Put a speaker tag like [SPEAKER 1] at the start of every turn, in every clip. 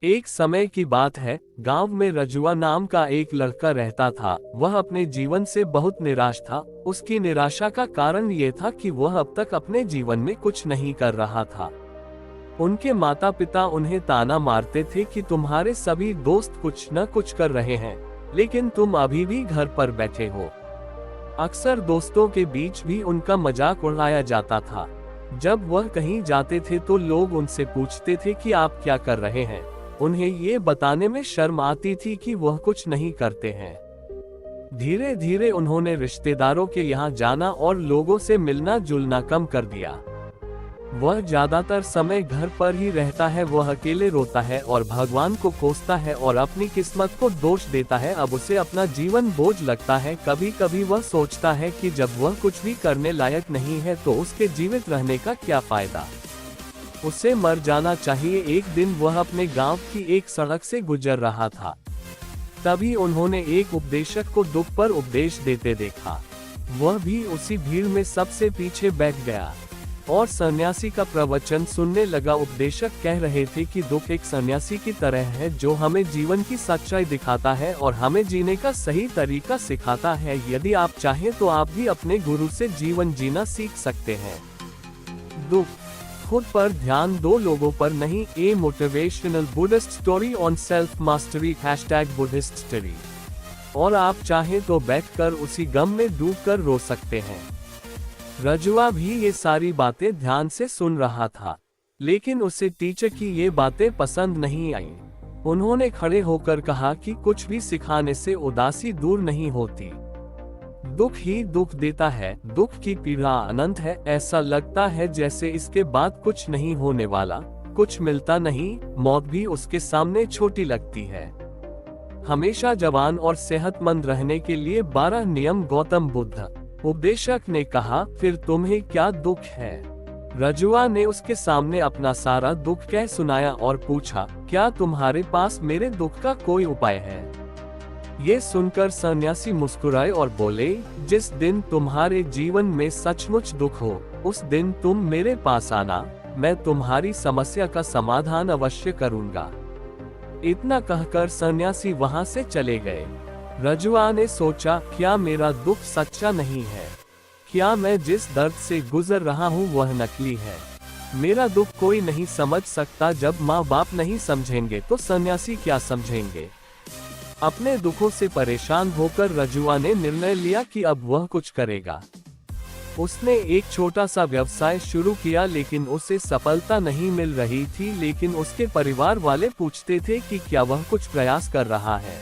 [SPEAKER 1] एक समय की बात है, गांव में रजुआ नाम का एक लड़का रहता था। वह अपने जीवन से बहुत निराश था। उसकी निराशा का कारण ये था कि वह अब तक अपने जीवन में कुछ नहीं कर रहा था। उनके माता पिता उन्हें ताना मारते थे कि तुम्हारे सभी दोस्त कुछ न कुछ कर रहे हैं, लेकिन तुम अभी भी घर पर बैठे हो। अक्सर दोस्तों के बीच भी उनका मजाक उड़ाया जाता था। जब वह कहीं जाते थे तो लोग उनसे पूछते थे कि आप क्या कर रहे हैं। उन्हें ये बताने में शर्म आती थी कि वह कुछ नहीं करते हैं। धीरे धीरे उन्होंने रिश्तेदारों के यहाँ जाना और लोगों से मिलना जुलना कम कर दिया। वह ज्यादातर समय घर पर ही रहता है। वह अकेले रोता है और भगवान को कोसता है और अपनी किस्मत को दोष देता है। अब उसे अपना जीवन बोझ लगता है। कभी कभी वह सोचता है कि जब वह कुछ भी करने लायक नहीं है तो उसके जीवित रहने का क्या फायदा, उसे मर जाना चाहिए। एक दिन वह अपने गांव की एक सड़क से गुजर रहा था। तभी उन्होंने एक उपदेशक को दुख पर उपदेश देते देखा। वह भी उसी भीड़ में सबसे पीछे बैठ गया और सन्यासी का प्रवचन सुनने लगा। उपदेशक कह रहे थे कि दुख एक सन्यासी की तरह है जो हमें जीवन की सच्चाई दिखाता है और हमें जीने का सही तरीका सिखाता है। यदि आप चाहें तो आप भी अपने गुरु से जीवन जीना सीख सकते हैं। दुख, खुद पर ध्यान दो, लोगों पर नहीं। A motivational Buddhist story on self mastery #Buddhist story. और आप चाहें तो बैठकर उसी गम में डूबकर रो सकते हैं। रजुआ भी ये सारी बातें ध्यान से सुन रहा था, लेकिन उसे टीचर की ये बातें पसंद नहीं आईं। उन्होंने खड़े होकर कहा कि कुछ भी सिखाने से उदासी दूर नहीं होती। दुख ही दुख देता है। दुख की पीड़ा अनंत है। ऐसा लगता है जैसे इसके बाद कुछ नहीं होने वाला, कुछ मिलता नहीं। मौत भी उसके सामने छोटी लगती है। हमेशा जवान और सेहतमंद रहने के लिए 12 नियम गौतम बुद्ध। उपदेशक ने कहा, फिर तुम्हें क्या दुख है? रजुआ ने उसके सामने अपना सारा दुख कह सुनाया और पूछा, क्या तुम्हारे पास मेरे दुख का कोई उपाय है? ये सुनकर सन्यासी मुस्कुराए और बोले, जिस दिन तुम्हारे जीवन में सचमुच दुख हो, उस दिन तुम मेरे पास आना, मैं तुम्हारी समस्या का समाधान अवश्य करूंगा। इतना कहकर सन्यासी वहां से चले गए। रजुआ ने सोचा, क्या मेरा दुख सच्चा नहीं है? क्या मैं जिस दर्द से गुजर रहा हूँ वह नकली है? मेरा दुख कोई नहीं समझ सकता। जब माँ बाप नहीं समझेंगे तो सन्यासी क्या समझेंगे? अपने दुखों से परेशान होकर रजुआ ने निर्णय लिया कि अब वह कुछ करेगा। उसने एक छोटा सा व्यवसाय शुरू किया, लेकिन उसे सफलता नहीं मिल रही थी। लेकिन उसके परिवार वाले पूछते थे कि क्या वह कुछ प्रयास कर रहा है।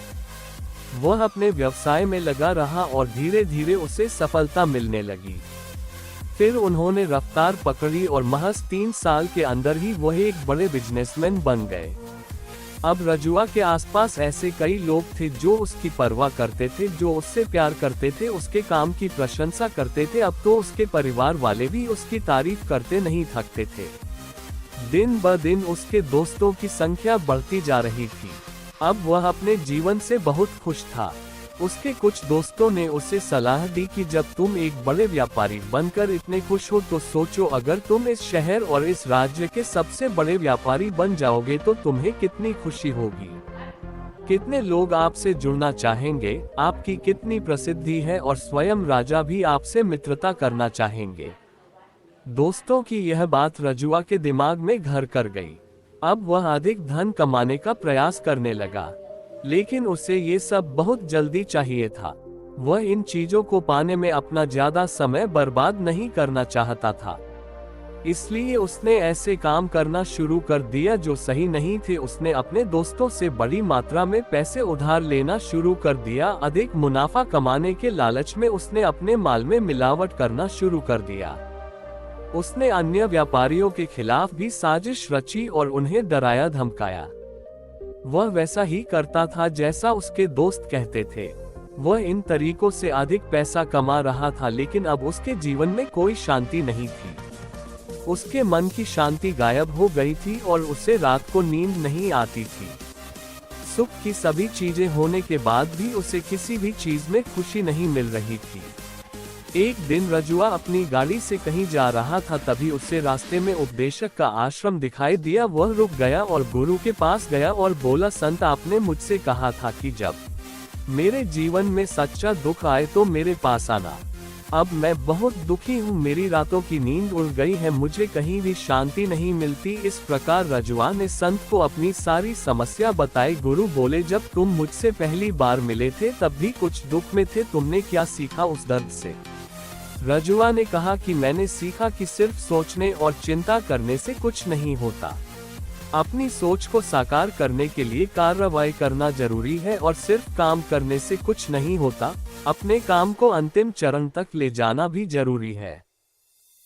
[SPEAKER 1] वह अपने व्यवसाय में लगा रहा और धीरे धीरे उसे सफलता मिलने लगी। फिर उन्होंने रफ्तार पकड़ी और महज 3 साल के अंदर ही वह एक बड़े बिजनेसमैन बन गए। अब रजुआ के आसपास ऐसे कई लोग थे जो उसकी परवाह करते थे, जो उससे प्यार करते थे, उसके काम की प्रशंसा करते थे। अब तो उसके परिवार वाले भी उसकी तारीफ करते नहीं थकते थे। दिन ब दिन उसके दोस्तों की संख्या बढ़ती जा रही थी। अब वह अपने जीवन से बहुत खुश था। उसके कुछ दोस्तों ने उसे सलाह दी कि जब तुम एक बड़े व्यापारी बनकर इतने खुश हो तो सोचो, अगर तुम इस शहर और इस राज्य के सबसे बड़े व्यापारी बन जाओगे तो तुम्हें कितनी खुशी होगी। कितने लोग आपसे जुड़ना चाहेंगे, आपकी कितनी प्रसिद्धि है और स्वयं राजा भी आपसे मित्रता करना चाहेंगे। दोस्तों की यह बात रजुआ के दिमाग में घर कर गई। अब वह अधिक धन कमाने का प्रयास करने लगा, लेकिन उसे ये सब बहुत जल्दी चाहिए था। वह इन चीजों को पाने में अपना ज्यादा समय बर्बाद नहीं करना चाहता था। इसलिए उसने ऐसे काम करना शुरू कर दिया जो सही नहीं थे। उसने अपने दोस्तों से बड़ी मात्रा में पैसे उधार लेना शुरू कर दिया। अधिक मुनाफा कमाने के लालच में उसने अपने माल में मिलावट करना शुरू कर दिया। उसने अन्य व्यापारियों के खिलाफ भी साजिश रची और उन्हें डराया धमकाया। वह वैसा ही करता था जैसा उसके दोस्त कहते थे। वह इन तरीकों से अधिक पैसा कमा रहा था, लेकिन अब उसके जीवन में कोई शांति नहीं थी। उसके मन की शांति गायब हो गई थी और उसे रात को नींद नहीं आती थी। सुख की सभी चीजें होने के बाद भी उसे किसी भी चीज में खुशी नहीं मिल रही थी। एक दिन रजुआ अपनी गाड़ी से कहीं जा रहा था, तभी उसे रास्ते में उपदेशक का आश्रम दिखाई दिया। वह रुक गया और गुरु के पास गया और बोला, संत, आपने मुझसे कहा था कि जब मेरे जीवन में सच्चा दुख आए तो मेरे पास आना। अब मैं बहुत दुखी हूँ, मेरी रातों की नींद उड़ गई है, मुझे कहीं भी शांति नहीं मिलती। इस प्रकार रजुआ ने संत को अपनी सारी समस्या बताई। गुरु बोले, जब तुम मुझसे पहली बार मिले थे तब भी कुछ दुख में थे, तुमने क्या सीखा उस दर्द से? रजुआ ने कहा कि मैंने सीखा कि सिर्फ सोचने और चिंता करने से कुछ नहीं होता। अपनी सोच को साकार करने के लिए कार्रवाई करना जरूरी है और सिर्फ काम करने से कुछ नहीं होता। अपने काम को अंतिम चरण तक ले जाना भी जरूरी है।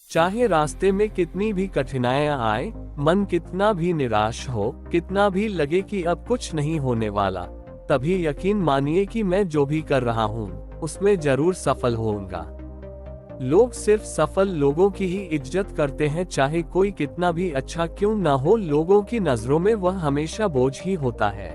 [SPEAKER 1] चाहे रास्ते में कितनी भी कठिनाइयां आए, मन कितना भी निराश हो, कितना भी लगे कि अब कुछ नहीं होने वाला, तभी यकीन मानिए कि मैं जो भी कर रहा हूँ उसमें जरूर सफल होऊंगा। लोग सिर्फ सफल लोगों की ही इज्जत करते हैं, चाहे कोई कितना भी अच्छा क्यों ना हो। लोगों की नजरों में वह हमेशा बोझ ही होता है।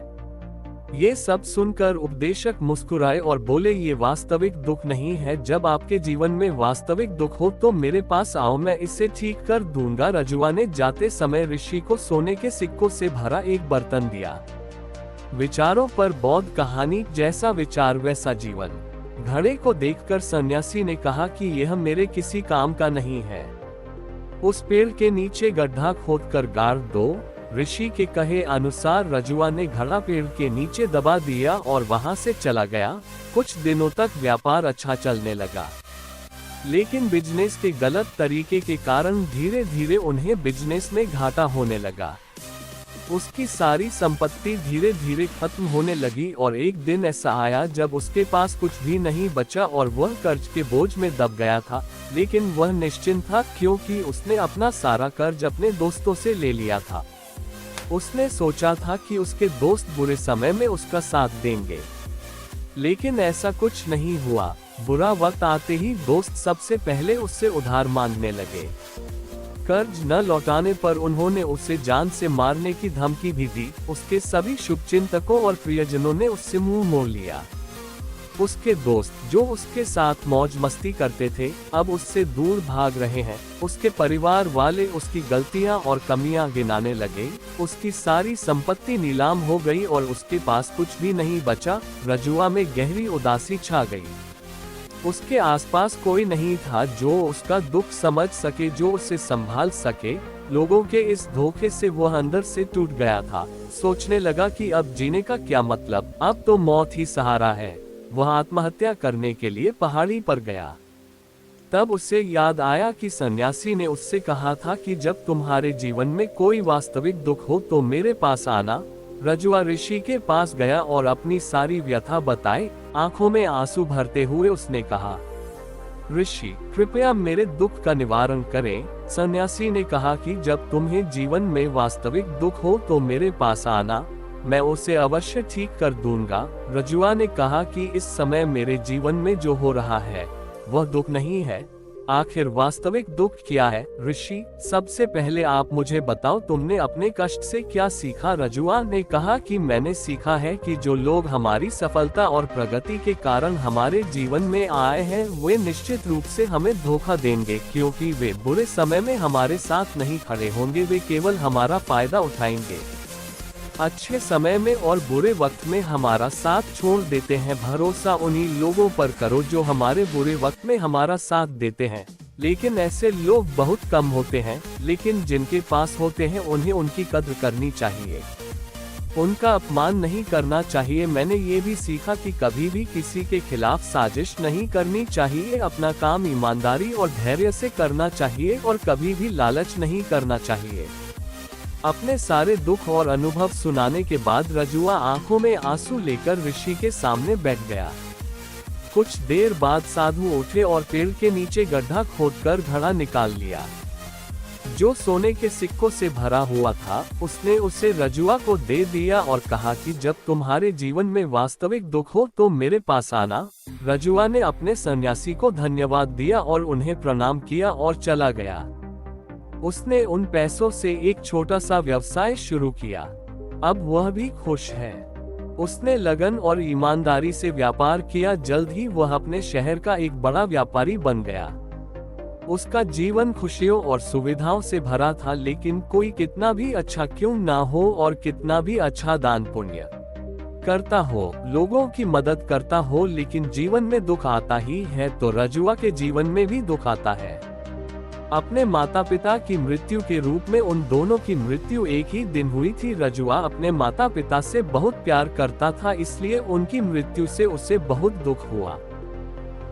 [SPEAKER 1] ये सब सुनकर उपदेशक मुस्कुराए और बोले, ये वास्तविक दुख नहीं है। जब आपके जीवन में वास्तविक दुख हो तो मेरे पास आओ, मैं इसे ठीक कर दूंगा। रजुआ ने जाते समय ऋषि को सोने के सिक्कों से भरा एक बर्तन दिया। विचारों पर बौद्ध कहानी, जैसा विचार वैसा जीवन। घड़े को देखकर सन्यासी ने कहा कि यह मेरे किसी काम का नहीं है, उस पेड़ के नीचे गड्ढा खोदकर गाड़ दो। ऋषि के कहे अनुसार रजुआ ने घड़ा पेड़ के नीचे दबा दिया और वहां से चला गया। कुछ दिनों तक व्यापार अच्छा चलने लगा, लेकिन बिजनेस के गलत तरीके के कारण धीरे धीरे उन्हें बिजनेस में घाटा होने लगा। उसकी सारी संपत्ति धीरे धीरे खत्म होने लगी और एक दिन ऐसा आया जब उसके पास कुछ भी नहीं बचा और वह कर्ज के बोझ में दब गया था। लेकिन वह निश्चिंत था, क्योंकि उसने अपना सारा कर्ज अपने दोस्तों से ले लिया था। उसने सोचा था कि उसके दोस्त बुरे समय में उसका साथ देंगे, लेकिन ऐसा कुछ नहीं हुआ। बुरा वक्त आते ही दोस्त सबसे पहले उससे उधार मांगने लगे। कर्ज न लौटाने पर उन्होंने उसे जान से मारने की धमकी भी दी। उसके सभी शुभचिंतकों और प्रियजनों ने उससे मुंह मोड़ लिया। उसके दोस्त, जो उसके साथ मौज मस्ती करते थे, अब उससे दूर भाग रहे हैं। उसके परिवार वाले उसकी गलतियां और कमियां गिनाने लगे। उसकी सारी संपत्ति नीलाम हो गई और उसके पास कुछ भी नहीं बचा। रजुआ में गहरी उदासी छा गई। उसके आसपास कोई नहीं था जो उसका दुख समझ सके, जो उसे संभाल सके। लोगों के इस धोखे से वह अंदर से टूट गया था। सोचने लगा कि अब जीने का क्या मतलब, अब तो मौत ही सहारा है। वह आत्महत्या करने के लिए पहाड़ी पर गया। तब उसे याद आया कि सन्यासी ने उससे कहा था कि जब तुम्हारे जीवन में कोई वास्तविक दुख हो तो मेरे पास आना। रजुआ ऋषि के पास गया और अपनी सारी व्यथा बताई। आंखों में आंसू भरते हुए उसने कहा, ऋषि, कृपया मेरे दुख का निवारण करें। सन्यासी ने कहा कि जब तुम्हें जीवन में वास्तविक दुख हो तो मेरे पास आना, मैं उसे अवश्य ठीक कर दूंगा। रजुआ ने कहा कि इस समय मेरे जीवन में जो हो रहा है वह दुख नहीं है। आखिर वास्तविक दुख क्या है? ऋषि, सबसे पहले आप मुझे बताओ, तुमने अपने कष्ट से क्या सीखा? रजुआ ने कहा कि मैंने सीखा है कि जो लोग हमारी सफलता और प्रगति के कारण हमारे जीवन में आए हैं वे निश्चित रूप से हमें धोखा देंगे, क्योंकि वे बुरे समय में हमारे साथ नहीं खड़े होंगे, वे केवल हमारा फायदा उठाएंगे। अच्छे समय में और बुरे वक्त में हमारा साथ छोड़ देते हैं। भरोसा उन्हीं लोगों पर करो जो हमारे बुरे वक्त में हमारा साथ देते हैं। लेकिन ऐसे लोग बहुत कम होते हैं, लेकिन जिनके पास होते हैं उन्हें उनकी कद्र करनी चाहिए, उनका अपमान नहीं करना चाहिए। मैंने ये भी सीखा कि कभी भी किसी के खिलाफ साजिश नहीं करनी चाहिए। अपना काम ईमानदारी और धैर्य से करना चाहिए और कभी भी लालच नहीं करना चाहिए। अपने सारे दुख और अनुभव सुनाने के बाद रजुआ आंखों में आंसू लेकर ऋषि के सामने बैठ गया। कुछ देर बाद साधु उठे और पेड़ के नीचे गड्ढा खोदकर घड़ा निकाल लिया, जो सोने के सिक्कों से भरा हुआ था। उसने उसे रजुआ को दे दिया और कहा कि जब तुम्हारे जीवन में वास्तविक दुख हो तो मेरे पास आना। रजुआ ने अपने सन्यासी को धन्यवाद दिया और उन्हें प्रणाम किया और चला गया। उसने उन पैसों से एक छोटा सा व्यवसाय शुरू किया। अब वह भी खुश है। उसने लगन और ईमानदारी से व्यापार किया। जल्द ही वह अपने शहर का एक बड़ा व्यापारी बन गया। उसका जीवन खुशियों और सुविधाओं से भरा था, लेकिन कोई कितना भी अच्छा क्यों ना हो और कितना भी अच्छा दान पुण्य करता हो, लोगों की मदद करता हो, लेकिन जीवन में दुख आता ही है, तो रजुआ के जीवन में भी दुख आता है। अपने माता पिता की मृत्यु के रूप में उन दोनों की मृत्यु एक ही दिन हुई थी। रजुआ अपने माता पिता से बहुत प्यार करता था, इसलिए उनकी मृत्यु से उसे बहुत दुख हुआ।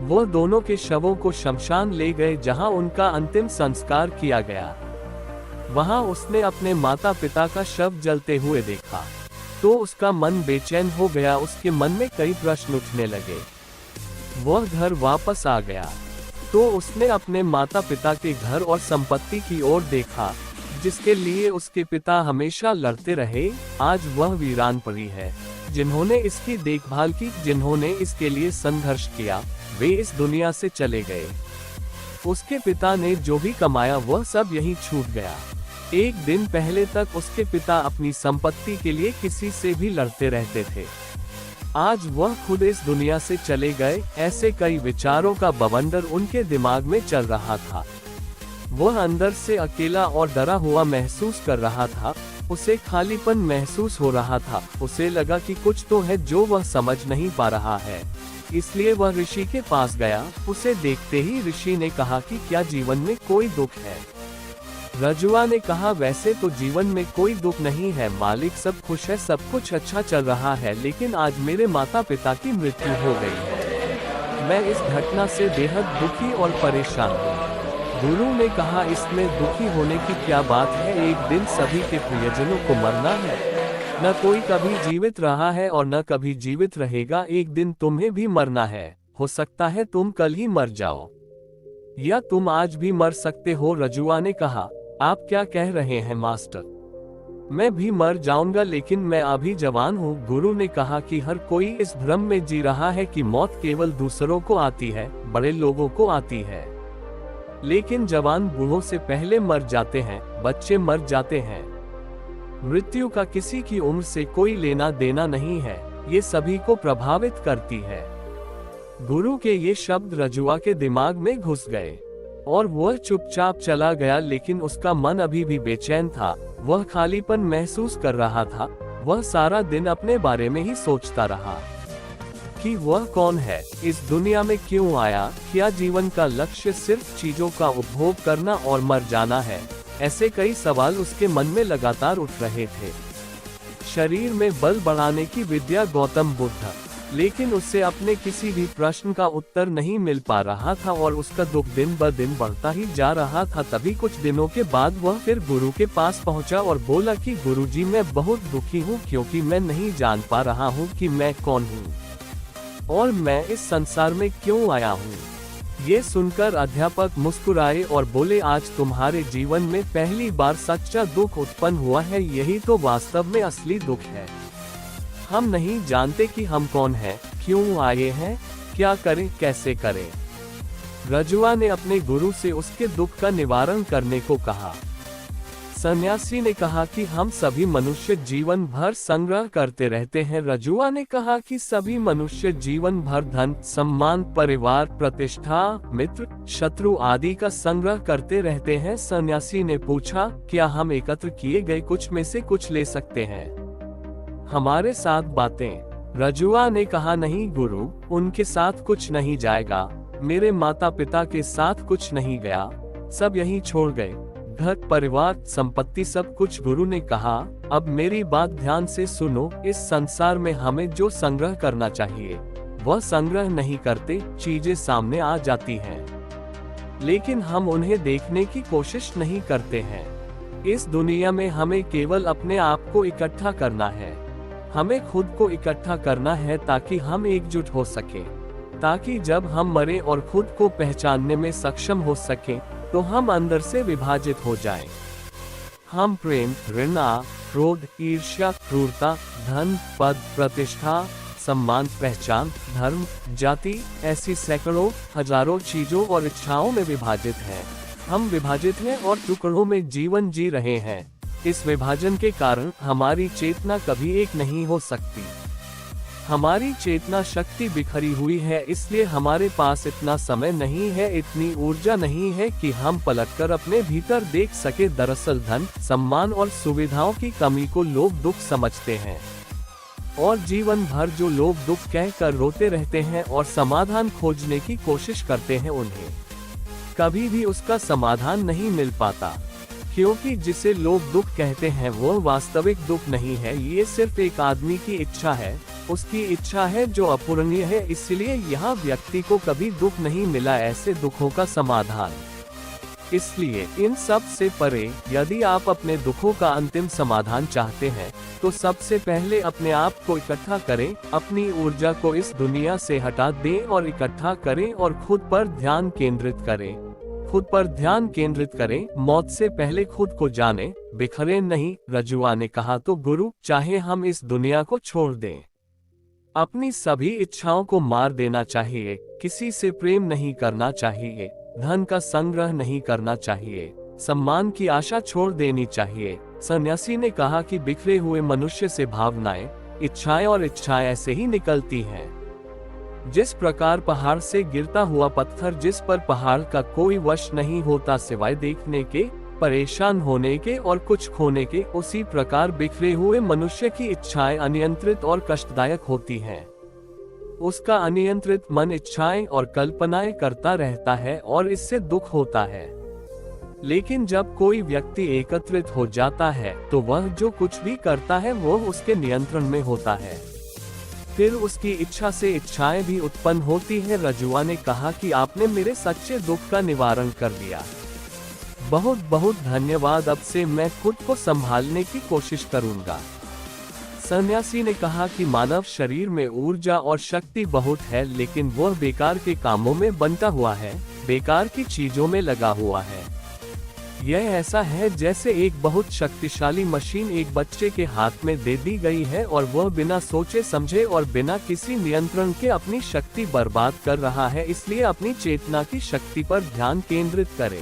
[SPEAKER 1] वह दोनों के शवों को शमशान ले गए, जहां उनका अंतिम संस्कार किया गया। वहां उसने अपने माता पिता का शव जलते हुए देखा तो उसका मन बेचैन हो गया। उसके मन में कई प्रश्न उठने लगे। वह घर वापस आ गया तो उसने अपने माता पिता के घर और संपत्ति की ओर देखा, जिसके लिए उसके पिता हमेशा लड़ते रहे। आज वह वीरान पड़ी है। जिन्होंने इसकी देखभाल की, जिन्होंने इसके लिए संघर्ष किया, वे इस दुनिया से चले गए। उसके पिता ने जो भी कमाया वह सब यहीं छूट गया। एक दिन पहले तक उसके पिता अपनी संपत्ति के लिए किसी से भी लड़ते रहते थे। आज वह खुद इस दुनिया से चले गए। ऐसे कई विचारों का बवंडर उनके दिमाग में चल रहा था। वह अंदर से अकेला और डरा हुआ महसूस कर रहा था। उसे खालीपन महसूस हो रहा था। उसे लगा कि कुछ तो है जो वह समझ नहीं पा रहा है। इसलिए वह ऋषि के पास गया। उसे देखते ही ऋषि ने कहा कि क्या जीवन में कोई दुख है? रजुआ ने कहा, वैसे तो जीवन में कोई दुख नहीं है मालिक, सब खुश है, सब कुछ अच्छा चल रहा है, लेकिन आज मेरे माता पिता की मृत्यु हो गई है। मैं इस घटना से बेहद दुखी और परेशान हूँ। गुरु ने कहा, इसमें दुखी होने की क्या बात है? एक दिन सभी के प्रियजनों को मरना है। न कोई कभी जीवित रहा है और न कभी जीवित रहेगा। एक दिन तुम्हें भी मरना है। हो सकता है तुम कल ही मर जाओ, या तुम आज भी मर सकते हो। रजुआ ने कहा, आप क्या कह रहे हैं मास्टर? मैं भी मर जाऊंगा, लेकिन मैं अभी जवान हूँ। गुरु ने कहा कि हर कोई इस भ्रम में जी रहा है कि मौत केवल दूसरों को आती है, बड़े लोगों को आती है, लेकिन जवान बूढ़ों से पहले मर जाते हैं, बच्चे मर जाते हैं। मृत्यु का किसी की उम्र से कोई लेना देना नहीं है, ये सभी को प्रभावित करती है। गुरु के ये शब्द रजुआ के दिमाग में घुस गए और वह चुपचाप चला गया, लेकिन उसका मन अभी भी बेचैन था। वह खालीपन महसूस कर रहा था। वह सारा दिन अपने बारे में ही सोचता रहा कि वह कौन है, इस दुनिया में क्यों आया, क्या जीवन का लक्ष्य सिर्फ चीजों का उपभोग करना और मर जाना है? ऐसे कई सवाल उसके मन में लगातार उठ रहे थे। शरीर में बल बढ़ाने की विद्या गौतम बुद्ध, लेकिन उससे अपने किसी भी प्रश्न का उत्तर नहीं मिल पा रहा था और उसका दुख दिन ब दिन बढ़ता ही जा रहा था। तभी कुछ दिनों के बाद वह फिर गुरु के पास पहुंचा और बोला कि गुरुजी, मैं बहुत दुखी हूं, क्योंकि मैं नहीं जान पा रहा हूं कि मैं कौन हूं और मैं इस संसार में क्यों आया हूं। ये सुनकर अध्यापक मुस्कुराए और बोले, आज तुम्हारे जीवन में पहली बार सच्चा दुख उत्पन्न हुआ है। यही तो वास्तव में असली दुख है। हम नहीं जानते कि हम कौन हैं, क्यों आए हैं, क्या करें, कैसे करें। रजुआ ने अपने गुरु से उसके दुख का निवारण करने को कहा। सन्यासी ने कहा कि हम सभी मनुष्य जीवन भर संग्रह करते रहते हैं। रजुआ ने कहा कि सभी मनुष्य जीवन भर धन, सम्मान, परिवार, प्रतिष्ठा, मित्र, शत्रु आदि का संग्रह करते रहते हैं। सन्यासी ने पूछा, क्या हम एकत्र किए गए कुछ में से कुछ ले सकते हैं? हमारे साथ बातें। रजुआ ने कहा, नहीं गुरु, उनके साथ कुछ नहीं जाएगा। मेरे माता पिता के साथ कुछ नहीं गया, सब यहीं छोड़ गए, घर, परिवार, संपत्ति, सब कुछ। गुरु ने कहा, अब मेरी बात ध्यान से सुनो। इस संसार में हमें जो संग्रह करना चाहिए वह संग्रह नहीं करते। चीजें सामने आ जाती हैं, लेकिन हम उन्हें देखने की कोशिश नहीं करते हैं। इस दुनिया में हमें केवल अपने आप को इकट्ठा करना है। हमें खुद को इकट्ठा करना है ताकि हम एकजुट हो सके, ताकि जब हम मरे और खुद को पहचानने में सक्षम हो सके तो हम अंदर से विभाजित हो जाएं। हम प्रेम, घृणा, क्रोध, ईर्ष्या, क्रूरता, धन, पद, प्रतिष्ठा, सम्मान, पहचान, धर्म, जाति, ऐसी सैकड़ों, हजारों चीजों और इच्छाओं में विभाजित हैं। हम विभाजित हैं और टुकड़ों में जीवन जी रहे हैं। इस विभाजन के कारण हमारी चेतना कभी एक नहीं हो सकती। हमारी चेतना शक्ति बिखरी हुई है, इसलिए हमारे पास इतना समय नहीं है, इतनी ऊर्जा नहीं है कि हम पलटकर अपने भीतर देख सके। दरअसल धन, सम्मान और सुविधाओं की कमी को लोग दुख समझते हैं और जीवन भर जो लोग दुख कहकर रोते रहते हैं और समाधान खोजने की कोशिश करते हैं, उन्हें कभी भी उसका समाधान नहीं मिल पाता, क्योंकि जिसे लोग दुख कहते हैं वो वास्तविक दुख नहीं है, ये सिर्फ एक आदमी की इच्छा है, उसकी इच्छा है जो अपूरणीय है। इसलिए यहाँ व्यक्ति को कभी दुख नहीं मिला ऐसे दुखों का समाधान। इसलिए इन सब से परे, यदि आप अपने दुखों का अंतिम समाधान चाहते हैं, तो सबसे पहले अपने आप को इकट्ठा करें, अपनी ऊर्जा को इस दुनिया से हटा दें और इकट्ठा करें और खुद पर ध्यान केंद्रित करें। खुद पर ध्यान केंद्रित करें, मौत से पहले खुद को जाने, बिखरे नहीं। रजुआ ने कहा तो गुरु, चाहे हम इस दुनिया को छोड़ दें, अपनी सभी इच्छाओं को मार देना चाहिए, किसी से प्रेम नहीं करना चाहिए, धन का संग्रह नहीं करना चाहिए, सम्मान की आशा छोड़ देनी चाहिए। सन्यासी ने कहा कि बिखरे हुए मनुष्य से भावनाएं, इच्छाएं और इच्छाएं ऐसे ही निकलती हैं। जिस प्रकार पहाड़ से गिरता हुआ पत्थर जिस पर पहाड़ का कोई वश नहीं होता सिवाय देखने के, परेशान होने के और कुछ खोने के, उसी प्रकार बिखरे हुए मनुष्य की इच्छाएं अनियंत्रित और कष्टदायक होती हैं। उसका अनियंत्रित मन इच्छाएं और कल्पनाएं करता रहता है और इससे दुख होता है। लेकिन जब कोई व्यक्ति एकत्रित हो जाता है तो वह जो कुछ भी करता है वो उसके नियंत्रण में होता है, फिर उसकी इच्छा से इच्छाएं भी उत्पन्न होती है। रजुआ ने कहा कि आपने मेरे सच्चे दुख का निवारण कर दिया, बहुत बहुत धन्यवाद, अब से मैं खुद को संभालने की कोशिश करूंगा। सन्यासी ने कहा कि मानव शरीर में ऊर्जा और शक्ति बहुत है, लेकिन वह बेकार के कामों में बंटा हुआ है, बेकार की चीजों में लगा हुआ है। यह ऐसा है जैसे एक बहुत शक्तिशाली मशीन एक बच्चे के हाथ में दे दी गई है और वह बिना सोचे समझे और बिना किसी नियंत्रण के अपनी शक्ति बर्बाद कर रहा है। इसलिए अपनी चेतना की शक्ति पर ध्यान केंद्रित करें।